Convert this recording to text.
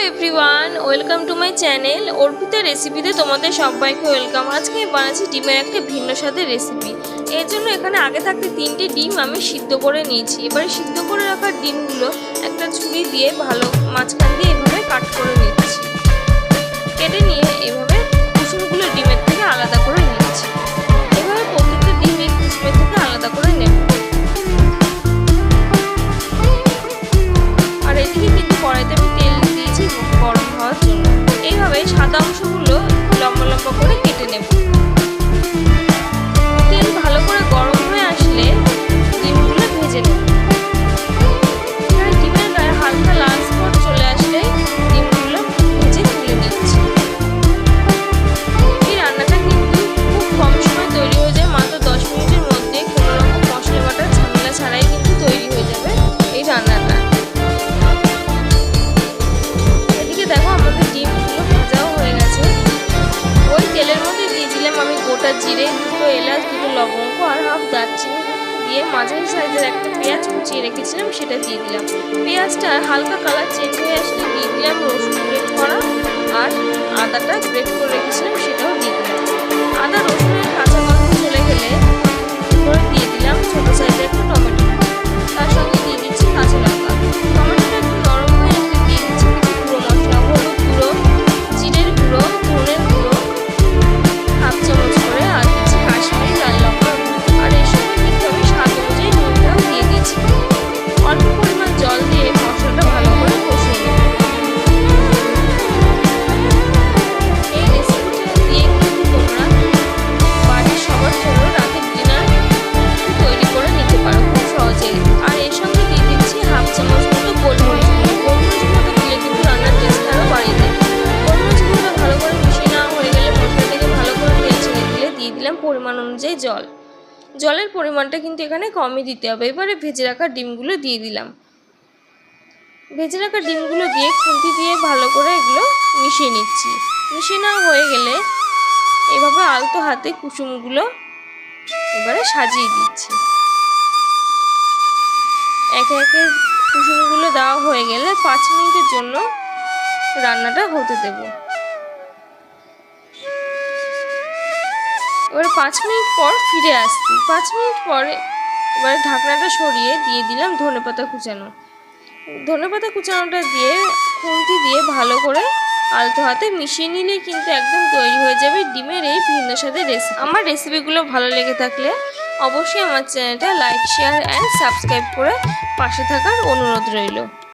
Everyone, welcome to my channel Arpita রেসিপিতে তোমাদের সবাইকে ওয়েলকাম। আজকে আমি বানাচ্ছি ডিমের একটা ভিন্ন স্বাদের রেসিপি। এর জন্য এখানে আগে থাকতে 3টে ডিম আমি সিদ্ধ করে নিয়েছি। এবারে সিদ্ধ করে রাখা ডিমগুলো একটা ছুরি দিয়ে ভালো মাঝখান দিয়ে এভাবে কাট করে নিচ্ছি। কেটে নিয়ে এভাবে কুসুমগুলো ডিমের থেকে আলাদা করে নিচ্ছি। এভাবে প্রত্যেকটা ডিম এই কুসুমের থেকে আলাদা করে নেব। আর এদিকে কিন্তু কড়াইতে আমি তেল দিয়েছি গরম হওয়ার জন্য। এইভাবে সাদা অংশগুলো লম্বা লম্বা করে কেটে নেব। তেল ভালো করে গরম হয়ে আসলে ডিমগুলো ভেজে নেব। ডিমের গায়ে হালকা লাল স্পট চলে আসলে ডিমগুলো ভেজে তুলে নিচ্ছি। এই রান্নাটা কিন্তু খুব কম সময় তৈরি হয়ে যায়, মাত্র 10 মিনিটের মধ্যে। কোনো রকম মশলা বাটার ঝামেলা ছাড়াই কিন্তু তৈরি হয়ে যাবে এই রান্নাটা। দেখো আমাদের ডিমগুলো ভাজাও হয়ে গেছে। ওই তেলের মধ্যে দিয়ে দিলাম আমি গোটা জিরে, 2 এলাচ, 2 লবঙ্গ আর হাফ দারচিনি দিয়ে মাঝারি সাইজের একটা পেঁয়াজ কুচিয়ে রেখেছিলাম, সেটা দিয়ে দিলাম। পেঁয়াজটা হালকা কালার চেঞ্জ হয়ে আসলে দিয়ে দিলাম রসুন গ্রেট করা আর আদাটা গ্রেট করে রেখেছিলাম, সেটাও দিয়ে দিলাম। আদা রসুনের কাঁচা গন্ধ চলে গেলে দিয়ে দিলাম ছোটো সাইজের একটা টমেটো। তার সঙ্গে দিয়ে দিচ্ছি কাঁচা লঙ্কা। টমেটোটা একটু নরম হয়ে আসলে দিয়ে দিচ্ছি কিছু গুঁড়ো মশলা, হলুদ গুঁড়ো, জিরের গুঁড়ো, ধনের গুঁড়ো হাফ চামচ করে, আর দিচ্ছি কাশ্মীরি লাল লঙ্কা। আর এর সঙ্গে কিন্তু আমি স্বাদ অনুযায়ী নুনটাও দিয়ে দিচ্ছি। অল্প পরিমাণ জল দিয়ে মশলাটা ভালো করে কষিয়ে নেব। এই রেসিপিটা দিয়ে কিন্তু তোমরা বাড়ির সবার জন্য রাতের ডিনার তৈরি করে নিতে পারো খুব সহজেই। আর এর সঙ্গে দিয়ে দিচ্ছি হাফ চামচ মতো গোলমরিচ গুঁড়ো। গোলমরিচ গুঁড়োটা দিলে কিন্তু রান্নার টেস্ট আরও বাড়িয়ে দেয়। গোলমরিচ গুঁড়োটা ভালো করে মিশিয়ে নেওয়া হয়ে গেলে মশলা থেকে ভালো করে তেল ছেড়ে দিলে দিয়ে দিলাম পরিমাণ অনুযায়ী জল। জলের পরিমাণটা কিন্তু এখানে কমই দিতে হবে। এবারে ভেজে রাখা ডিমগুলো দিয়ে দিলাম। ভেজে রাখা ডিমগুলো দিয়ে খুন্তি দিয়ে ভালো করে এগুলো মিশিয়ে নিচ্ছি। মিশিয়ে নেওয়া হয়ে গেলে এভাবে আলতো হাতে কুসুমগুলো এবারে সাজিয়ে দিচ্ছি। একে একে কুসুমগুলো দেওয়া হয়ে গেলে 5 মিনিটের জন্য রান্নাটা হতে দেব। এবারে 5 মিনিট পর ফিরে আসছি। 5 মিনিট পরে এবারে ঢাকনাটা সরিয়ে দিয়ে দিলাম ধনেপাতা কুচানো। ধনেপাতা কুচানোটা দিয়ে খুন্তি দিয়ে ভালো করে আলতো হাতে মিশিয়ে নিলেই কিন্তু একদম তৈরি হয়ে যাবে ডিমের এই ভিন্ন স্বাদের রেসিপি। আমার রেসিপিগুলো ভালো লেগে থাকলে অবশ্যই আমার চ্যানেলটা লাইক, শেয়ার অ্যান্ড সাবস্ক্রাইব করে পাশে থাকার অনুরোধ রইল।